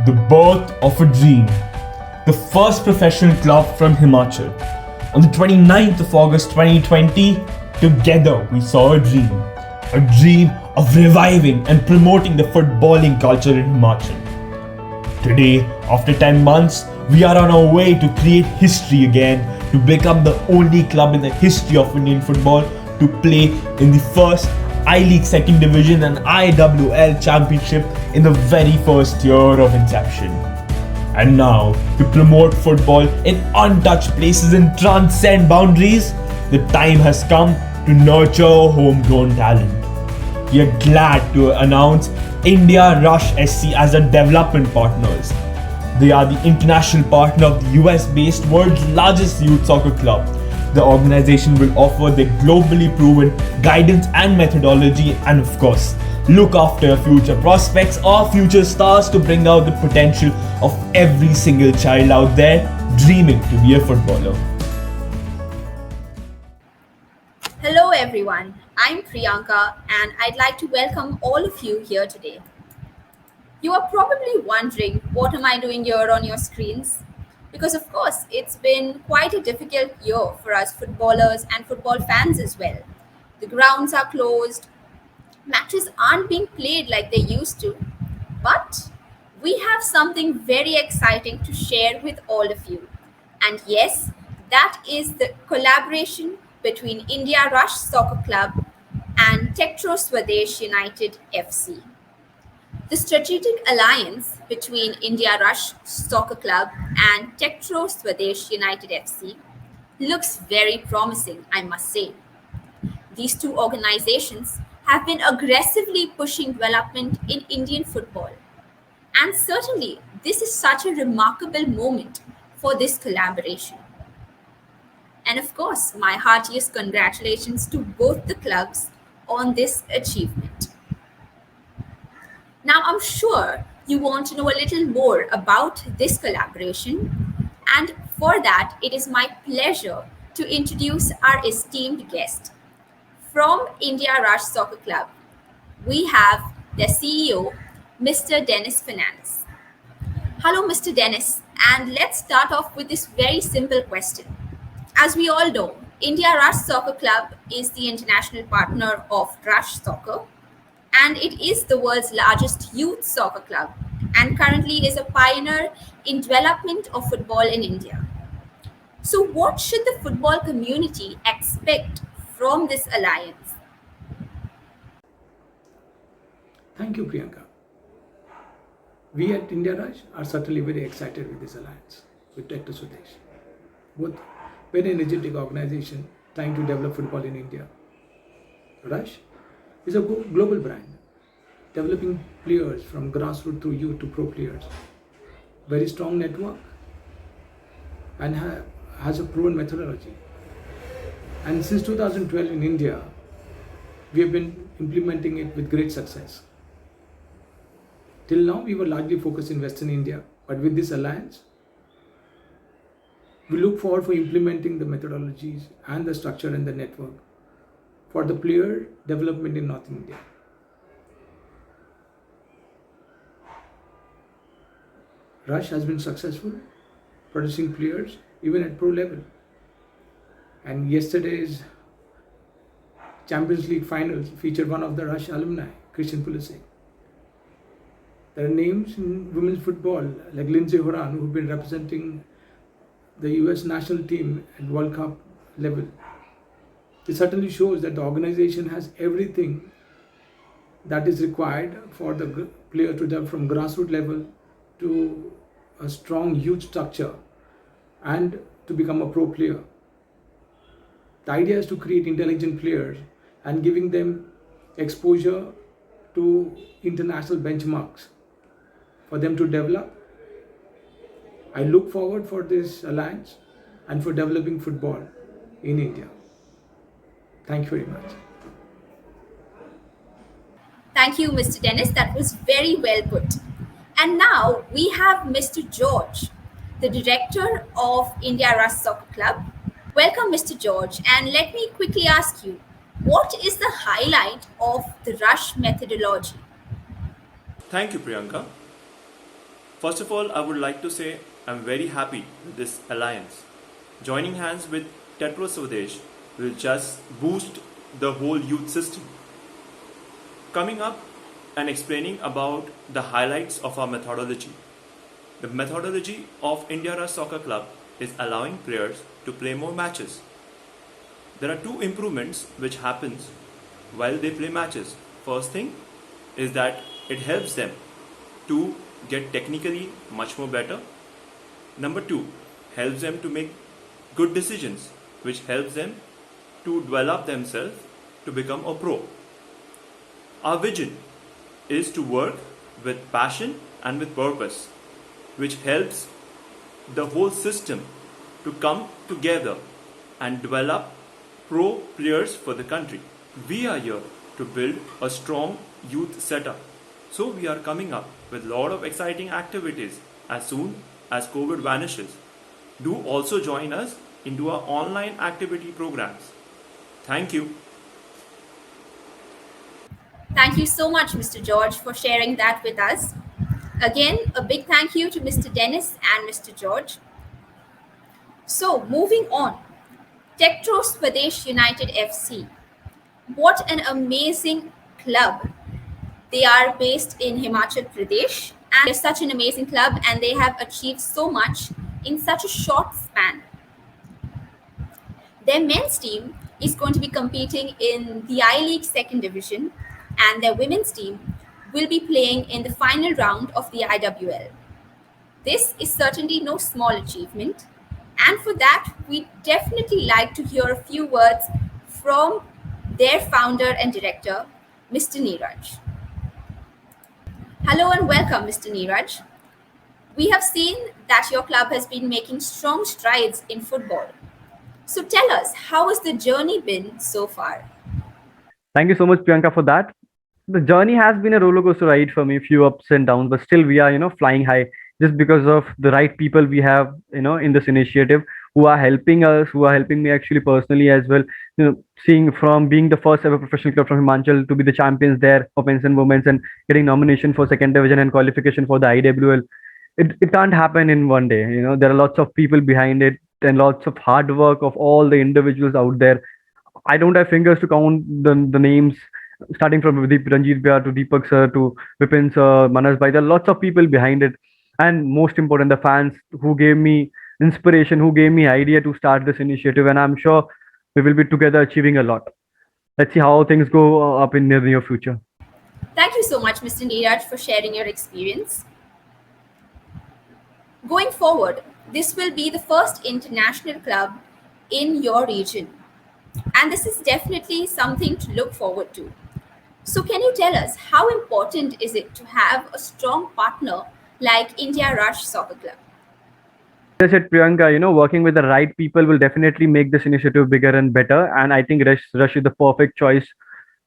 The birth of a dream. The first professional club from Himachal. On the 29th of August 2020, together we saw a dream. A dream of reviving and promoting the footballing culture in Himachal. Today, after 10 months, we are on our way to create history again, to become the only club in the history of Indian football to play in the first I-League second division and IWL championship in the very first year of inception. And now, to promote football in untouched places and transcend boundaries, the time has come to nurture homegrown talent. We are glad to announce India Rush SC as our development partners. They are the international partner of the US-based world's largest youth soccer club. The organization will offer their globally proven guidance and methodology, and of course, look after future prospects or future stars to bring out the potential of every single child out there dreaming to be a footballer. Hello everyone, I'm Priyanka and I'd like to welcome all of you here today. You are probably wondering, what am I doing here on your screens? Because of course, it's been quite a difficult year for us footballers and football fans as well. The grounds are closed, matches aren't being played like they used to, but we have something very exciting to share with all of you. And yes, that is the collaboration between India Rush Soccer Club and Techtro Swades United FC. The strategic alliance between India Rush Soccer Club and Techtro Swades United FC looks very promising, I must say. These two organizations have been aggressively pushing development in Indian football. And certainly, this is such a remarkable moment for this collaboration. And of course, my heartiest congratulations to both the clubs on this achievement. Now, I'm sure you want to know a little more about this collaboration, and for that, it is my pleasure to introduce our esteemed guest. From India Rush Soccer Club, we have their CEO, Mr. Dennis Fernandes. Hello, Mr. Dennis, and let's start off with this very simple question. As we all know, India Rush Soccer Club is the international partner of Rush Soccer, and it is the world's largest youth soccer club and currently is a pioneer in development of football in India. So what should the football community expect from this alliance? Thank you, Priyanka. We at India Rush are certainly very excited with this alliance with Techtro Swades. Both very energetic organization trying to develop football in India. Rush is a global brand, developing players from grassroots to youth to pro players. Very strong network and has a proven methodology. And since 2012 in India, we have been implementing it with great success. Till now, we were largely focused in Western India, but with this alliance, we look forward for implementing the methodologies and the structure and the network for the player development in North India. Rush has been successful producing players even at pro level. And yesterday's Champions League finals featured one of the Rush alumni, Christian Pulisic. There are names in women's football like Lindsay Horan who've been representing the US national team at World Cup level. It certainly shows that the organization has everything that is required for the player to develop from grassroots level to a strong youth structure and to become a pro player. The idea is to create intelligent players and giving them exposure to international benchmarks for them to develop. I look forward for this alliance and for developing football in India. Thank you very much. Thank you, Mr. Dennis. That was very well put. And now we have Mr. George, the director of India Rush Soccer Club. Welcome, Mr. George. And let me quickly ask you, what is the highlight of the Rush methodology? Thank you, Priyanka. First of all, I would like to say I'm very happy with this alliance. Joining hands with Techtro Swades will just boost the whole youth system. Coming up and explaining about the highlights of our methodology. The methodology of India Rush Soccer Club is allowing players to play more matches. There are two improvements which happens while they play matches. First thing is that it helps them to get technically much more better. Number two, helps them to make good decisions, which helps them to develop themselves to become a pro. Our vision is to work with passion and with purpose, which helps the whole system to come together and develop pro players for the country. We are here to build a strong youth setup. So we are coming up with a lot of exciting activities as soon as COVID vanishes. Do also join us into our online activity programs. Thank you. Thank you so much, Mr. George, for sharing that with us. Again, a big thank you to Mr. Dennis and Mr. George. So, moving on, Techtro Swades United FC. What an amazing club. They are based in Himachal Pradesh, and they're such an amazing club, and they have achieved so much in such a short span. Their men's team is going to be competing in the I-League second division, and their women's team will be playing in the final round of the IWL. This is certainly no small achievement, and for that, we definitely like to hear a few words from their founder and director, Mr. Neeraj. Hello and welcome, Mr. Neeraj. We have seen that your club has been making strong strides in football. So tell us, how has the journey been so far? Thank you so much, Priyanka, for that. The journey has been a roller coaster ride for me, few ups and downs, but still we are, flying high just because of the right people we have, in this initiative who are helping us, who are helping me actually personally as well. Seeing from being the first ever professional club from Himachal to be the champions there of men's and women's and getting nomination for second division and qualification for the IWL. It can't happen in one day. There are lots of people behind it and lots of hard work of all the individuals out there. I don't have fingers to count the names, starting from Ranjit Bajai to Deepak Sir to Vipin Sir, Manas Bhai. There are lots of people behind it. And most important, the fans who gave me inspiration, who gave me idea to start this initiative. And I'm sure we will be together achieving a lot. Let's see how things go up in the near future. Thank you so much, Mr. Neeraj, for sharing your experience. Going forward, this will be the first international club in your region. And this is definitely something to look forward to. So can you tell us how important is it to have a strong partner like India Rush Soccer Club? As I said, Priyanka, working with the right people will definitely make this initiative bigger and better. And I think Rush is the perfect choice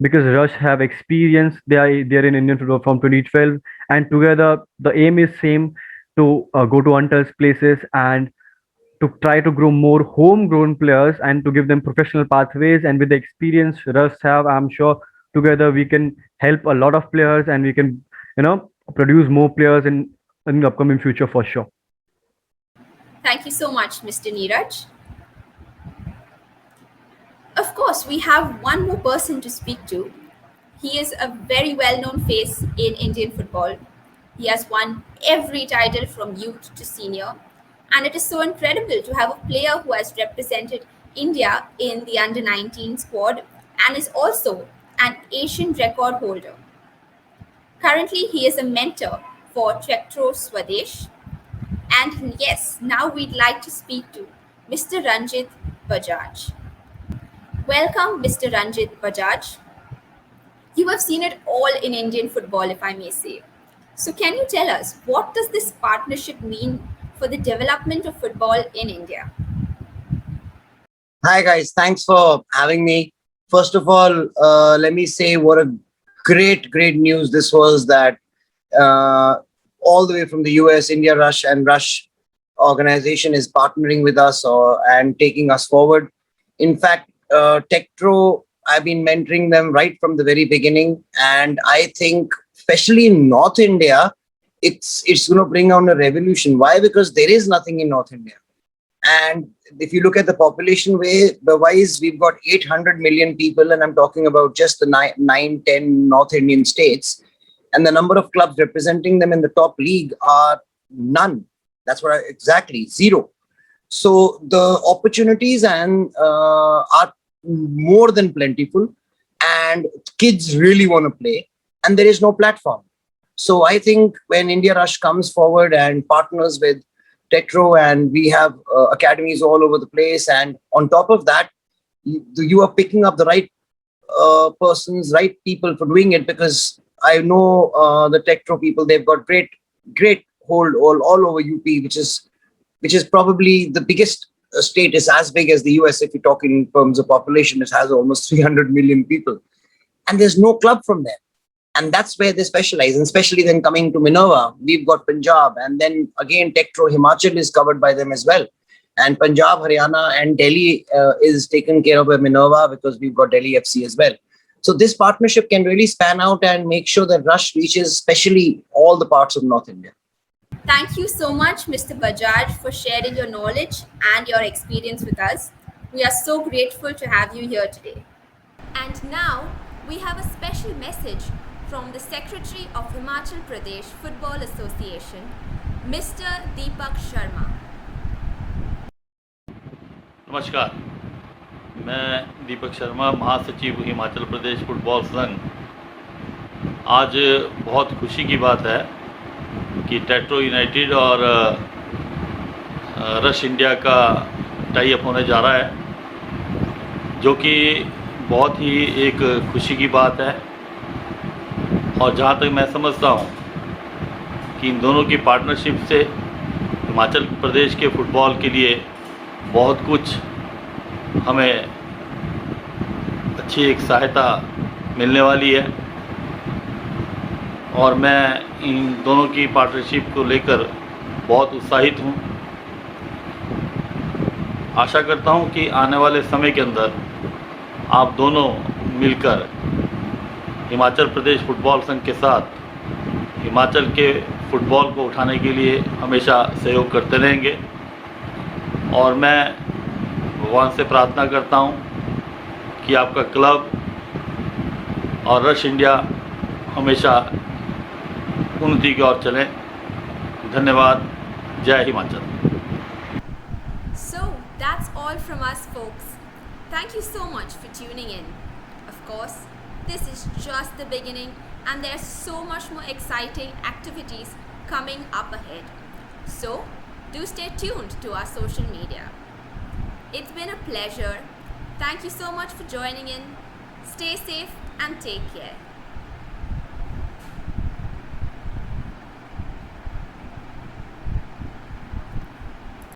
because Rush have experience. They're in Indian football from 2012, and together the aim is same to go to untouched places and to try to grow more homegrown players and to give them professional pathways. And with the experience Rush have, I'm sure together we can help a lot of players and we can, produce more players in the upcoming future for sure. Thank you so much, Mr. Neeraj. Of course, we have one more person to speak to. He is a very well-known face in Indian football. He has won every title from youth to senior. And it is so incredible to have a player who has represented India in the under-19 squad and is also an Asian record holder. Currently, he is a mentor for Techtro Swades. And yes, now we'd like to speak to Mr. Ranjit Bajai. Welcome, Mr. Ranjit Bajai. You have seen it all in Indian football, if I may say. So can you tell us, what does this partnership mean for the development of football in India? Hi guys, thanks for having me. First of all, let me say what a great news this was that all the way from the US, India Rush and Rush organization is partnering with us and taking us forward. In fact, Techtro, I've been mentoring them right from the very beginning. And I think, especially in North India, it's going to bring on a revolution. Why? Because there is nothing in North India. And if you look at the population wise, we've got 800 million people, and I'm talking about just the 10 North Indian states. And the number of clubs representing them in the top league are none. That's what exactly, zero. So the opportunities are more than plentiful, and kids really want to play, and there is no platform. So I think when India Rush comes forward and partners with Techtro, and we have academies all over the place, and on top of that, you are picking up the right persons, right people for doing it, because I know the Techtro people, they've got great hold all over UP, which is probably the biggest state. Is as big as the US. If you talk in terms of population, it has almost 300 million people, and there's no club from there. And that's where they specialize. And especially then coming to Minerva, we've got Punjab, and then again Techtro Himachal is covered by them as well. And Punjab, Haryana, and Delhi is taken care of by Minerva, because we've got Delhi FC as well. So this partnership can really span out and make sure that Rush reaches especially all the parts of North India. Thank you so much, Mr. Bajaj, for sharing your knowledge and your experience with us. We are so grateful to have you here today. And now we have a special message from the Secretary of Himachal Pradesh Football Association, Mr. Deepak Sharma. नमस्कार, मैं दीपक शर्मा, महासचिव Himachal Pradesh football संघ। आज बहुत खुशी की बात है कि टेट्रो यूनाइटेड और रश इंडिया का टाई अप होने जा रहा है, जो कि बहुत ही एक खुशी की बात है। और जहाँ तक मैं समझता हूँ कि इन दोनों की पार्टनरशिप से हिमाचल प्रदेश के फुटबॉल के लिए बहुत कुछ हमें अच्छी एक सहायता मिलने वाली है। और मैं इन दोनों की पार्टनरशिप को लेकर बहुत उत्साहित हूँ। आशा करता हूँ कि आने वाले समय के अंदर आप दोनों मिलकर हिमाचल प्रदेश फुटबॉल संघ के साथ हिमाचल के फुटबॉल को उठाने के लिए हमेशा सहयोग करते रहेंगे। और मैं भगवान से प्रार्थना करता हूँ कि आपका क्लब और रश इंडिया हमेशा उन्नति की ओर चलें। धन्यवाद। जय Himachal. So that's all from us, folks. Thank you so much for tuning in. Of course, this is just the beginning, and there's so much more exciting activities coming up ahead. So do stay tuned to our social media. It's been a pleasure. Thank you so much for joining in. Stay safe and take care.